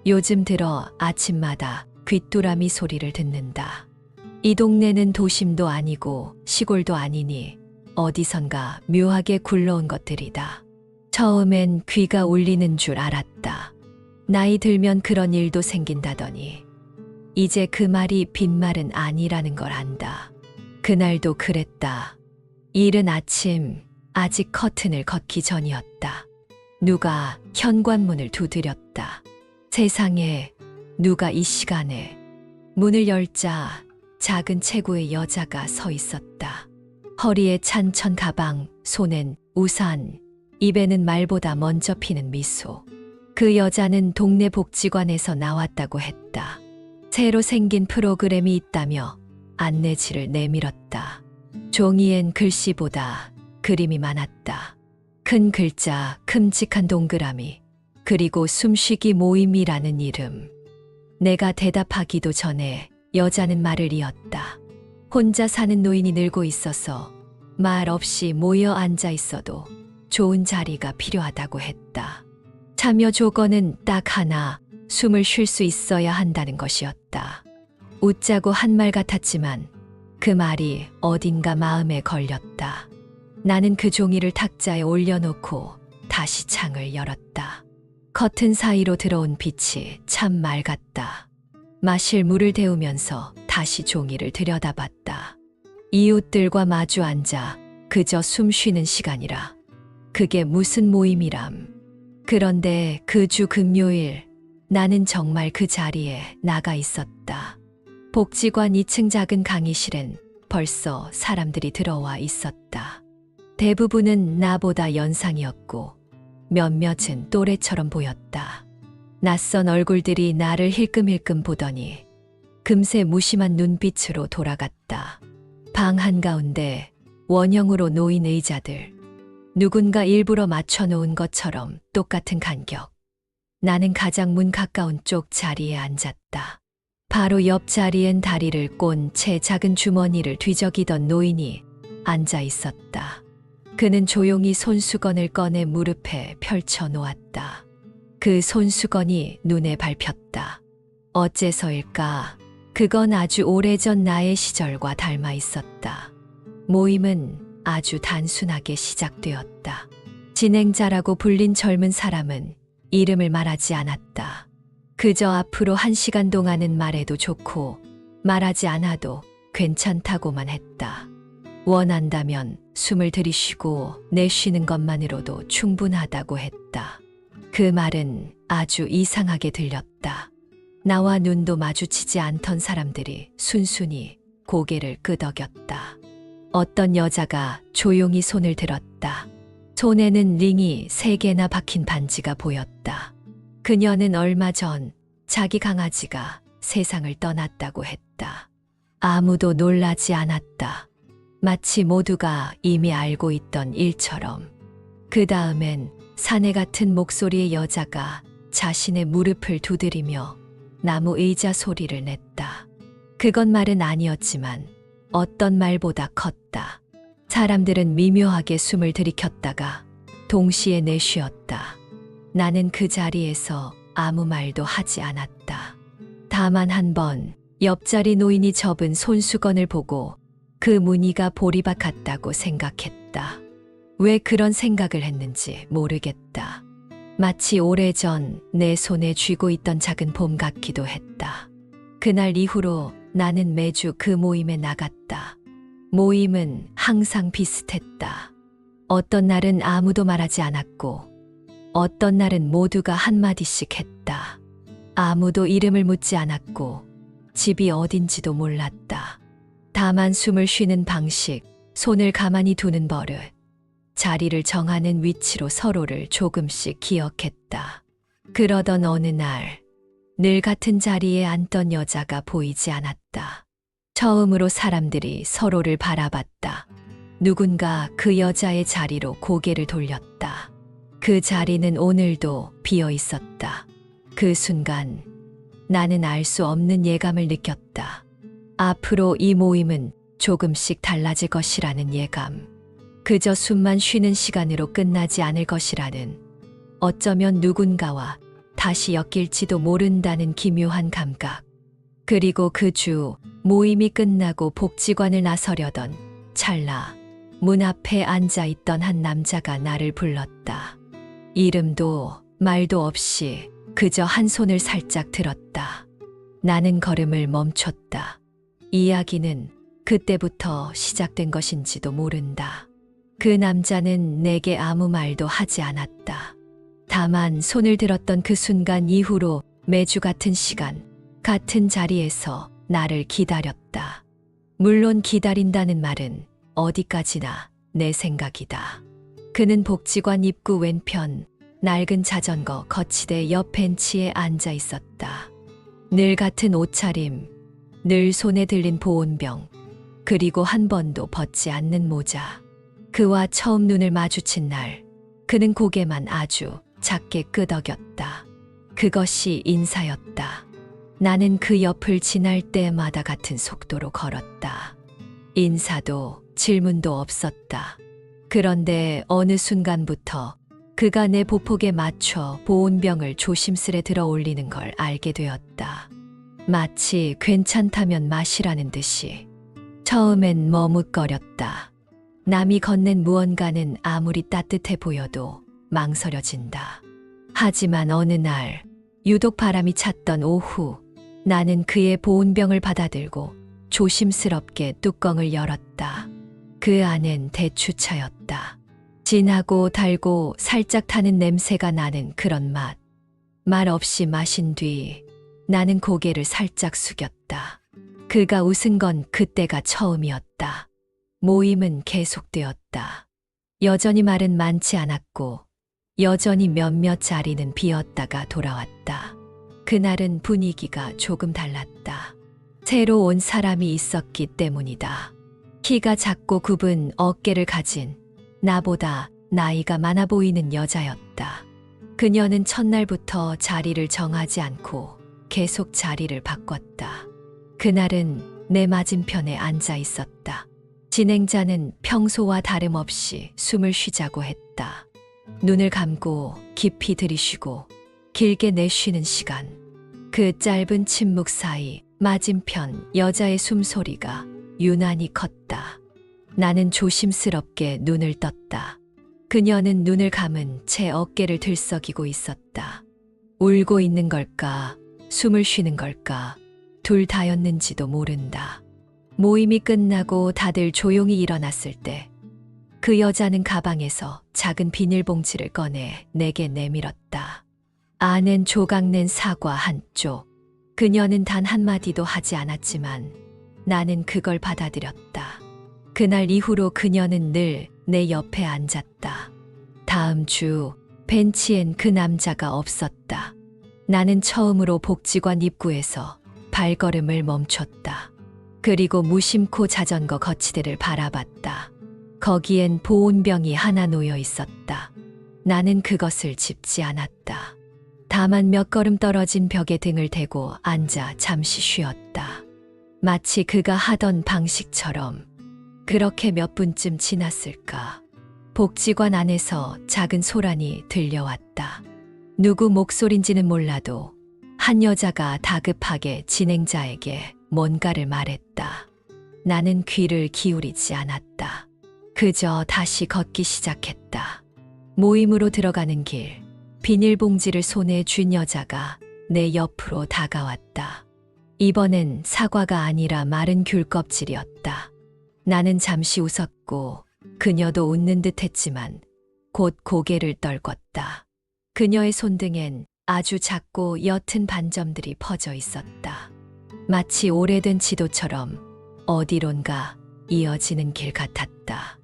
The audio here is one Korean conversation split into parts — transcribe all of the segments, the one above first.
요즘 들어 아침마다 귀뚜라미 소리를 듣는다. 이 동네는 도심도 아니고 시골도 아니니 어디선가 묘하게 굴러온 것들이다. 처음엔 귀가 울리는 줄 알았다. 나이 들면 그런 일도 생긴다더니 이제 그 말이 빈말은 아니라는 걸 안다. 그날도 그랬다. 이른 아침, 아직 커튼을 걷기 전이었다. 누가 현관문을 두드렸다. 세상에, 누가 이 시간에. 문을 열자 작은 체구의 여자가 서 있었다. 허리에 찬천 가방, 손엔 우산, 입에는 말보다 먼저 피는 미소. 그 여자는 동네 복지관에서 나왔다고 했다. 새로 생긴 프로그램이 있다며 안내지를 내밀었다. 종이엔 글씨보다 그림이 많았다. 큰 글자, 큼직한 동그라미, 그리고 숨쉬기 모임이라는 이름. 내가 대답하기도 전에 여자는 말을 이었다. 혼자 사는 노인이 늘고 있어서 말 없이 모여 앉아 있어도 좋은 자리가 필요하다고 했다. 참여 조건은 딱 하나, 숨을 쉴 수 있어야 한다는 것이었다. 웃자고 한 말 같았지만 그 말이 어딘가 마음에 걸렸다. 나는 그 종이를 탁자에 올려놓고 다시 창을 열었다. 커튼 사이로 들어온 빛이 참 맑았다. 마실 물을 데우면서 다시 종이를 들여다봤다. 이웃들과 마주 앉아 그저 숨 쉬는 시간이라. 그게 무슨 모임이람. 그런데 그 주 금요일 나는 정말 그 자리에 나가 있었다. 복지관 2층 작은 강의실엔 벌써 사람들이 들어와 있었다. 대부분은 나보다 연상이었고 몇몇은 또래처럼 보였다. 낯선 얼굴들이 나를 힐끔힐끔 보더니 금세 무심한 눈빛으로 돌아갔다. 방 한가운데 원형으로 놓인 의자들. 누군가 일부러 맞춰놓은 것처럼 똑같은 간격. 나는 가장 문 가까운 쪽 자리에 앉았다. 바로 옆 자리엔 다리를 꼰 채 작은 주머니를 뒤적이던 노인이 앉아 있었다. 그는 조용히 손수건을 꺼내 무릎에 펼쳐 놓았다. 그 손수건이 눈에 밟혔다. 어째서일까? 그건 아주 오래전 나의 시절과 닮아 있었다. 모임은 아주 단순하게 시작되었다. 진행자라고 불린 젊은 사람은 이름을 말하지 않았다. 그저 앞으로 1시간 동안은 말해도 좋고 말하지 않아도 괜찮다고만 했다. 원한다면 숨을 들이쉬고 내쉬는 것만으로도 충분하다고 했다. 그 말은 아주 이상하게 들렸다. 나와 눈도 마주치지 않던 사람들이 순순히 고개를 끄덕였다. 어떤 여자가 조용히 손을 들었다. 손에는 링이 3개나 박힌 반지가 보였다. 그녀는 얼마 전 자기 강아지가 세상을 떠났다고 했다. 아무도 놀라지 않았다. 마치 모두가 이미 알고 있던 일처럼. 그 다음엔 사내 같은 목소리의 여자가 자신의 무릎을 두드리며 나무 의자 소리를 냈다. 그건 말은 아니었지만 어떤 말보다 컸다. 사람들은 미묘하게 숨을 들이켰다가 동시에 내쉬었다. 나는 그 자리에서 아무 말도 하지 않았다. 다만 한 번 옆자리 노인이 접은 손수건을 보고 그 무늬가 보리밭 같다고 생각했다. 왜 그런 생각을 했는지 모르겠다. 마치 오래전 내 손에 쥐고 있던 작은 봄 같기도 했다. 그날 이후로 나는 매주 그 모임에 나갔다. 모임은 항상 비슷했다. 어떤 날은 아무도 말하지 않았고 어떤 날은 모두가 한마디씩 했다. 아무도 이름을 묻지 않았고 집이 어딘지도 몰랐다. 다만 숨을 쉬는 방식, 손을 가만히 두는 버릇, 자리를 정하는 위치로 서로를 조금씩 기억했다. 그러던 어느 날, 늘 같은 자리에 앉던 여자가 보이지 않았다. 처음으로 사람들이 서로를 바라봤다. 누군가 그 여자의 자리로 고개를 돌렸다. 그 자리는 오늘도 비어 있었다. 그 순간 나는 알 수 없는 예감을 느꼈다. 앞으로 이 모임은 조금씩 달라질 것이라는 예감. 그저 숨만 쉬는 시간으로 끝나지 않을 것이라는, 어쩌면 누군가와 다시 엮일지도 모른다는 기묘한 감각. 그리고 그 주 모임이 끝나고 복지관을 나서려던 찰나 문 앞에 앉아 있던 한 남자가 나를 불렀다. 이름도 말도 없이 그저 한 손을 살짝 들었다. 나는 걸음을 멈췄다. 이야기는 그때부터 시작된 것인지도 모른다. 그 남자는 내게 아무 말도 하지 않았다. 다만 손을 들었던 그 순간 이후로 매주 같은 시간, 같은 자리에서 나를 기다렸다. 물론 기다린다는 말은 어디까지나 내 생각이다. 그는 복지관 입구 왼편 낡은 자전거 거치대 옆 벤치에 앉아 있었다. 늘 같은 옷차림, 늘 손에 들린 보온병, 그리고 한 번도 벗지 않는 모자. 그와 처음 눈을 마주친 날, 그는 고개만 아주 작게 끄덕였다. 그것이 인사였다. 나는 그 옆을 지날 때마다 같은 속도로 걸었다. 인사도 질문도 없었다. 그런데 어느 순간부터 그가 내 보폭에 맞춰 보온병을 조심스레 들어 올리는 걸 알게 되었다. 마치 괜찮다면 마시라는 듯이. 처음엔 머뭇거렸다. 남이 건넨 무언가는 아무리 따뜻해 보여도 망설여진다. 하지만 어느 날 유독 바람이 찼던 오후, 나는 그의 보온병을 받아들고 조심스럽게 뚜껑을 열었다. 그 안엔 대추차였다. 진하고 달고 살짝 타는 냄새가 나는 그런 맛. 말 없이 마신 뒤 나는 고개를 살짝 숙였다. 그가 웃은 건 그때가 처음이었다. 모임은 계속되었다. 여전히 말은 많지 않았고 여전히 몇몇 자리는 비었다가 돌아왔다. 그날은 분위기가 조금 달랐다. 새로 온 사람이 있었기 때문이다. 키가 작고 굽은 어깨를 가진 나보다 나이가 많아 보이는 여자였다. 그녀는 첫날부터 자리를 정하지 않고 계속 자리를 바꿨다. 그날은 내 맞은편에 앉아 있었다. 진행자는 평소와 다름없이 숨을 쉬자고 했다. 눈을 감고 깊이 들이쉬고 길게 내쉬는 시간. 그 짧은 침묵 사이 맞은편 여자의 숨소리가 유난히 컸다. 나는 조심스럽게 눈을 떴다. 그녀는 눈을 감은 채 어깨를 들썩이고 있었다. 울고 있는 걸까? 숨을 쉬는 걸까? 둘 다였는지도 모른다. 모임이 끝나고 다들 조용히 일어났을 때 그 여자는 가방에서 작은 비닐봉지를 꺼내 내게 내밀었다. 안엔 조각낸 사과 한 쪽. 그녀는 단 한마디도 하지 않았지만 나는 그걸 받아들였다. 그날 이후로 그녀는 늘 내 옆에 앉았다. 다음 주 벤치엔 그 남자가 없었다. 나는 처음으로 복지관 입구에서 발걸음을 멈췄다. 그리고 무심코 자전거 거치대를 바라봤다. 거기엔 보온병이 하나 놓여 있었다. 나는 그것을 짚지 않았다. 다만 몇 걸음 떨어진 벽에 등을 대고 앉아 잠시 쉬었다. 마치 그가 하던 방식처럼. 그렇게 몇 분쯤 지났을까. 복지관 안에서 작은 소란이 들려왔다. 누구 목소린지는 몰라도 한 여자가 다급하게 진행자에게 뭔가를 말했다. 나는 귀를 기울이지 않았다. 그저 다시 걷기 시작했다. 모임으로 들어가는 길, 비닐봉지를 손에 쥔 여자가 내 옆으로 다가왔다. 이번엔 사과가 아니라 마른 귤 껍질이었다. 나는 잠시 웃었고 그녀도 웃는 듯 했지만 곧 고개를 떨궜다. 그녀의 손등엔 아주 작고 옅은 반점들이 퍼져 있었다. 마치 오래된 지도처럼 어디론가 이어지는 길 같았다.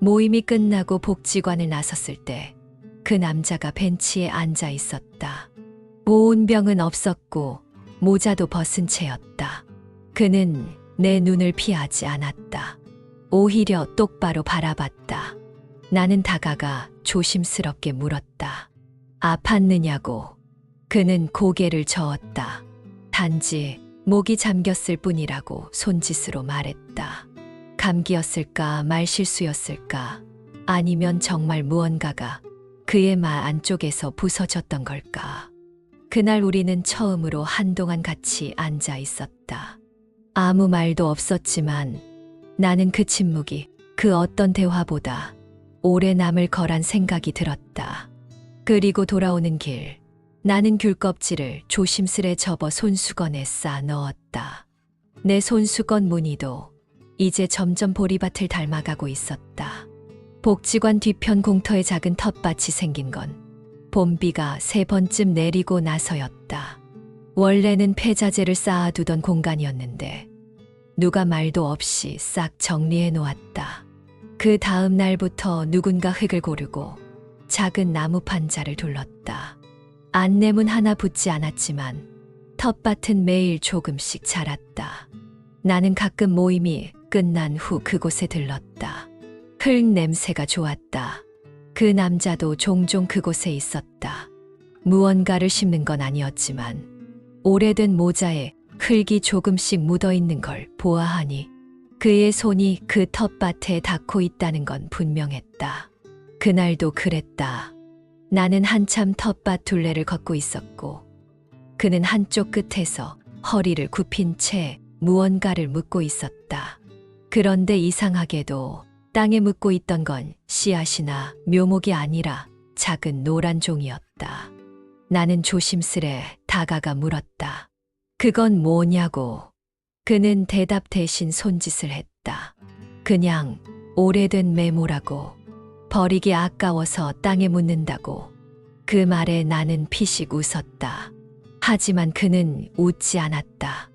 모임이 끝나고 복지관을 나섰을 때 그 남자가 벤치에 앉아 있었다. 보온병은 없었고 모자도 벗은 채였다. 그는 내 눈을 피하지 않았다. 오히려 똑바로 바라봤다. 나는 다가가 조심스럽게 물었다. 아팠느냐고. 그는 고개를 저었다. 단지 목이 잠겼을 뿐이라고 손짓으로 말했다. 감기였을까 말실수였을까 아니면 정말 무언가가 그의 말 안쪽에서 부서졌던 걸까. 그날 우리는 처음으로 한동안 같이 앉아 있었다. 아무 말도 없었지만 나는 그 침묵이 그 어떤 대화보다 오래 남을 거란 생각이 들었다. 그리고 돌아오는 길, 나는 귤 껍질을 조심스레 접어 손수건에 싸 넣었다. 내 손수건 무늬도 이제 점점 보리밭을 닮아가고 있었다. 복지관 뒤편 공터에 작은 텃밭이 생긴 건 봄비가 3번쯤 내리고 나서였다. 원래는 폐자재를 쌓아두던 공간이었는데 누가 말도 없이 싹 정리해 놓았다. 그 다음 날부터 누군가 흙을 고르고 작은 나무 판자를 둘렀다. 안내문 하나 붙지 않았지만 텃밭은 매일 조금씩 자랐다. 나는 가끔 모임이 끝난 후 그곳에 들렀다. 흙 냄새가 좋았다. 그 남자도 종종 그곳에 있었다. 무언가를 심는 건 아니었지만 오래된 모자에 흙이 조금씩 묻어 있는 걸 보아하니 그의 손이 그 텃밭에 닿고 있다는 건 분명했다. 그날도 그랬다. 나는 한참 텃밭 둘레를 걷고 있었고 그는 한쪽 끝에서 허리를 굽힌 채 무언가를 묻고 있었다. 그런데 이상하게도 땅에 묻고 있던 건 씨앗이나 묘목이 아니라 작은 노란 종이었다. 나는 조심스레 다가가 물었다. 그건 뭐냐고. 그는 대답 대신 손짓을 했다. 그냥 오래된 메모라고. 버리기 아까워서 땅에 묻는다고. 그 말에 나는 피식 웃었다. 하지만 그는 웃지 않았다.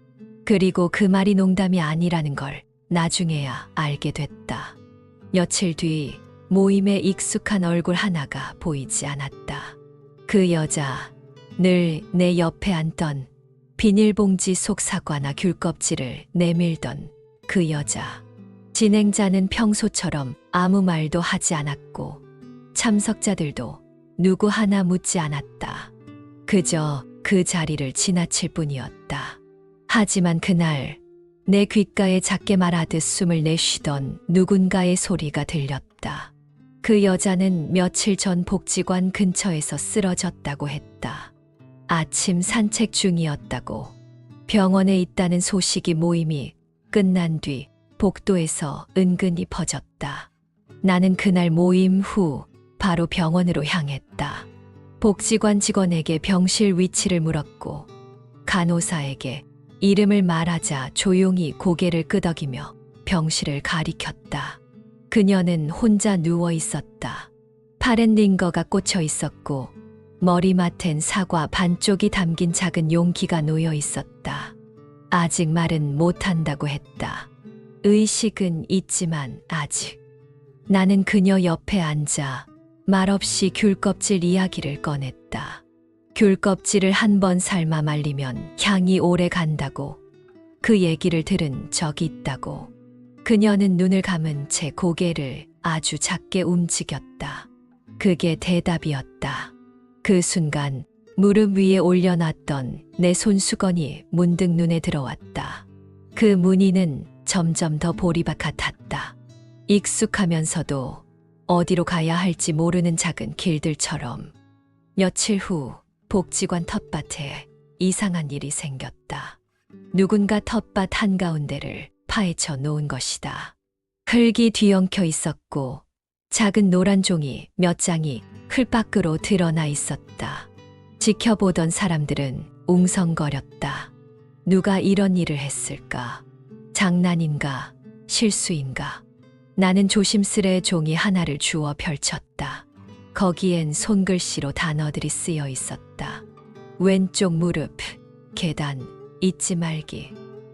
그리고 그 말이 농담이 아니라는 걸 나중에야 알게 됐다. 며칠 뒤 모임에 익숙한 얼굴 하나가 보이지 않았다. 그 여자, 늘 내 옆에 앉던 비닐봉지 속 사과나 귤껍질을 내밀던 그 여자. 진행자는 평소처럼 아무 말도 하지 않았고 참석자들도 누구 하나 묻지 않았다. 그저 그 자리를 지나칠 뿐이었다. 하지만 그날 내 귓가에 작게 말하듯 숨을 내쉬던 누군가의 소리가 들렸다. 그 여자는 며칠 전 복지관 근처에서 쓰러졌다고 했다. 아침 산책 중이었다고. 병원에 있다는 소식이 모임이 끝난 뒤 복도에서 은근히 퍼졌다. 나는 그날 모임 후 바로 병원으로 향했다. 복지관 직원에게 병실 위치를 물었고 간호사에게 이름을 말하자 조용히 고개를 끄덕이며 병실을 가리켰다. 그녀는 혼자 누워 있었다. 팔엔 링거가 꽂혀 있었고 머리맡엔 사과 반쪽이 담긴 작은 용기가 놓여 있었다. 아직 말은 못한다고 했다. 의식은 있지만 아직. 나는 그녀 옆에 앉아 말없이 귤껍질 이야기를 꺼냈다. 귤껍질을 한 번 삶아 말리면 향이 오래 간다고. 그 얘기를 들은 적이 있다고. 그녀는 눈을 감은 채 고개를 아주 작게 움직였다. 그게 대답이었다. 그 순간 무릎 위에 올려놨던 내 손수건이 문득 눈에 들어왔다. 그 무늬는 점점 더 보리밭 같았다. 익숙하면서도 어디로 가야 할지 모르는 작은 길들처럼. 며칠 후 복지관 텃밭에 이상한 일이 생겼다. 누군가 텃밭 한가운데를 파헤쳐 놓은 것이다. 흙이 뒤엉켜 있었고 작은 노란 종이 몇 장이 흙 밖으로 드러나 있었다. 지켜보던 사람들은 웅성거렸다. 누가 이런 일을 했을까? 장난인가? 실수인가? 나는 조심스레 종이 하나를 주워 펼쳤다. 거기엔 손글씨로 단어들이 쓰여 있었다. 왼쪽 무릎, 계단, 잊지 말기,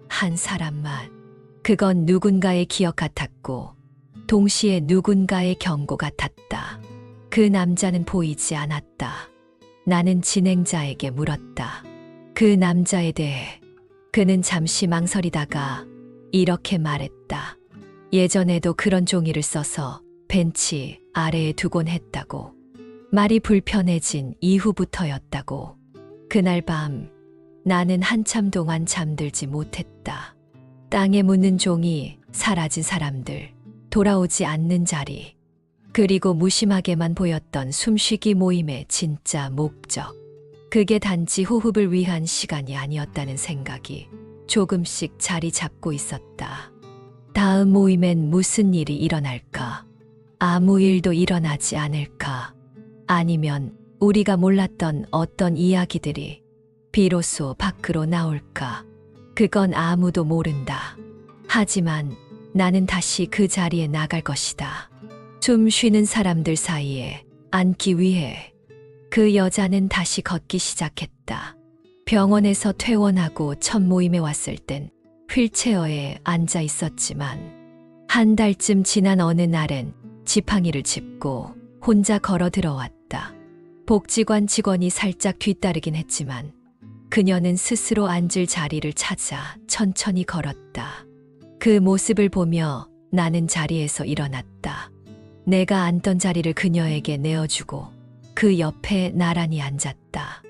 한 사람만. 그건 누군가의 기억 같았고 동시에 누군가의 경고 같았다. 그 남자는 보이지 않았다. 나는 진행자에게 물었다. 그 남자에 대해. 그는 잠시 망설이다가 이렇게 말했다. 예전에도 그런 종이를 써서 벤치 아래에 두곤 했다고. 말이 불편해진 이후부터였다고. 그날 밤 나는 한참 동안 잠들지 못했다. 땅에 묻는 종이, 사라진 사람들, 돌아오지 않는 자리, 그리고 무심하게만 보였던 숨쉬기 모임의 진짜 목적. 그게 단지 호흡을 위한 시간이 아니었다는 생각이 조금씩 자리 잡고 있었다. 다음 모임엔 무슨 일이 일어날까? 아무 일도 일어나지 않을까? 아니면 우리가 몰랐던 어떤 이야기들이 비로소 밖으로 나올까? 그건 아무도 모른다. 하지만 나는 다시 그 자리에 나갈 것이다. 숨 쉬는 사람들 사이에 앉기 위해 그 여자는 다시 걷기 시작했다. 병원에서 퇴원하고 첫 모임에 왔을 땐 휠체어에 앉아 있었지만 한 달쯤 지난 어느 날엔 지팡이를 짚고 혼자 걸어 들어왔다. 복지관 직원이 살짝 뒤따르긴 했지만 그녀는 스스로 앉을 자리를 찾아 천천히 걸었다. 그 모습을 보며 나는 자리에서 일어났다. 내가 앉던 자리를 그녀에게 내어주고 그 옆에 나란히 앉았다.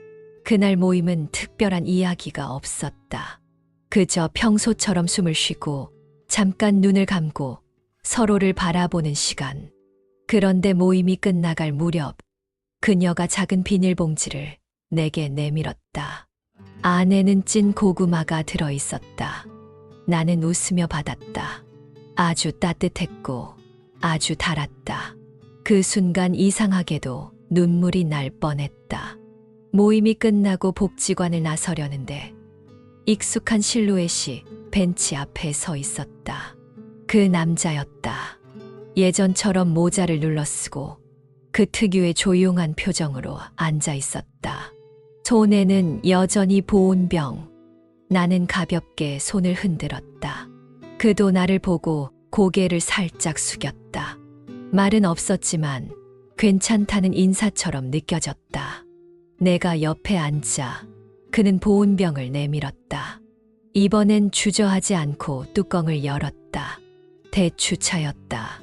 그날 모임은 특별한 이야기가 없었다. 그저 평소처럼 숨을 쉬고 잠깐 눈을 감고 서로를 바라보는 시간. 그런데 모임이 끝나갈 무렵 그녀가 작은 비닐봉지를 내게 내밀었다. 안에는 찐 고구마가 들어있었다. 나는 웃으며 받았다. 아주 따뜻했고 아주 달았다. 그 순간 이상하게도 눈물이 날 뻔했다. 모임이 끝나고 복지관을 나서려는데 익숙한 실루엣이 벤치 앞에 서 있었다. 그 남자였다. 예전처럼 모자를 눌러쓰고 그 특유의 조용한 표정으로 앉아 있었다. 손에는 여전히 보온병. 나는 가볍게 손을 흔들었다. 그도 나를 보고 고개를 살짝 숙였다. 말은 없었지만 괜찮다는 인사처럼 느껴졌다. 내가 옆에 앉자 그는 보온병을 내밀었다. 이번엔 주저하지 않고 뚜껑을 열었다. 대추차였다.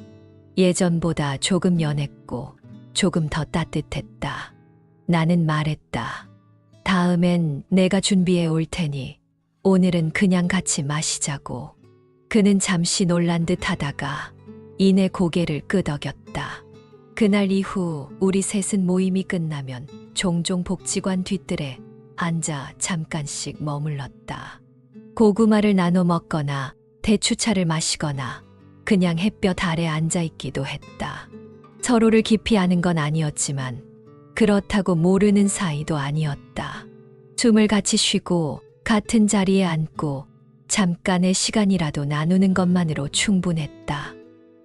예전보다 조금 연했고 조금 더 따뜻했다. 나는 말했다. 다음엔 내가 준비해 올 테니 오늘은 그냥 같이 마시자고. 그는 잠시 놀란 듯 하다가 이내 고개를 끄덕였다. 그날 이후 우리 셋은 모임이 끝나면 종종 복지관 뒤뜰에 앉아 잠깐씩 머물렀다. 고구마를 나눠 먹거나 대추차를 마시거나 그냥 햇볕 아래 앉아 있기도 했다. 서로를 깊이 아는 건 아니었지만 그렇다고 모르는 사이도 아니었다. 숨을 같이 쉬고 같은 자리에 앉고 잠깐의 시간이라도 나누는 것만으로 충분했다.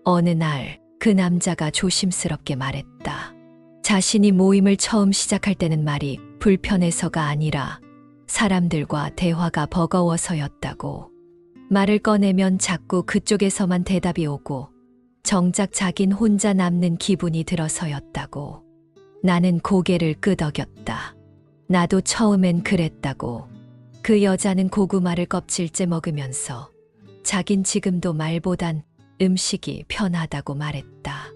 어느 날 그 남자가 조심스럽게 말했다. 자신이 모임을 처음 시작할 때는 말이 불편해서가 아니라 사람들과 대화가 버거워서였다고. 말을 꺼내면 자꾸 그쪽에서만 대답이 오고 정작 자긴 혼자 남는 기분이 들어서였다고. 나는 고개를 끄덕였다. 나도 처음엔 그랬다고. 그 여자는 고구마를 껍질째 먹으면서 자긴 지금도 말보단 음식이 편하다고 말했다.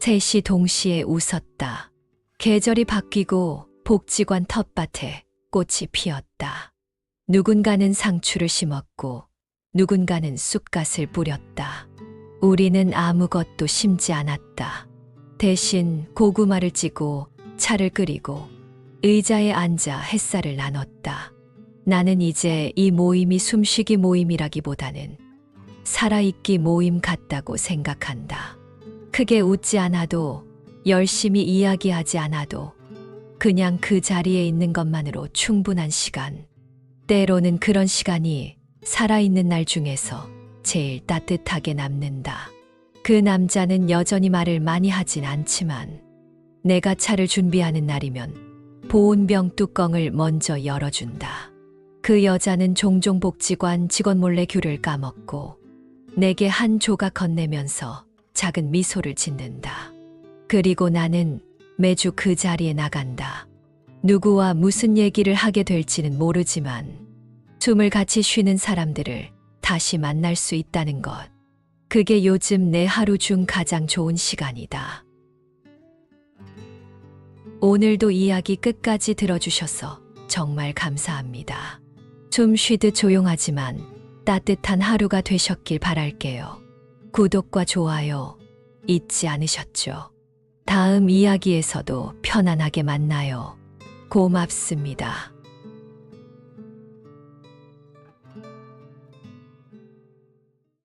셋이 동시에 웃었다. 계절이 바뀌고 복지관 텃밭에 꽃이 피었다. 누군가는 상추를 심었고 누군가는 쑥갓을 뿌렸다. 우리는 아무것도 심지 않았다. 대신 고구마를 찌고 차를 끓이고 의자에 앉아 햇살을 나눴다. 나는 이제 이 모임이 숨쉬기 모임이라기보다는 살아있기 모임 같다고 생각한다. 크게 웃지 않아도 열심히 이야기하지 않아도 그냥 그 자리에 있는 것만으로 충분한 시간. 때로는 그런 시간이 살아있는 날 중에서 제일 따뜻하게 남는다. 그 남자는 여전히 말을 많이 하진 않지만 내가 차를 준비하는 날이면 보온병 뚜껑을 먼저 열어준다. 그 여자는 종종 복지관 직원 몰래 귤을 까먹고 내게 한 조각 건네면서 작은 미소를 짓는다. 그리고 나는 매주 그 자리에 나간다. 누구와 무슨 얘기를 하게 될지는 모르지만 숨을 같이 쉬는 사람들을 다시 만날 수 있다는 것. 그게 요즘 내 하루 중 가장 좋은 시간이다. 오늘도 이야기 끝까지 들어주셔서 정말 감사합니다. 숨 쉬듯 조용하지만 따뜻한 하루가 되셨길 바랄게요. 구독과 좋아요 잊지 않으셨죠? 다음 이야기에서도 편안하게 만나요. 고맙습니다.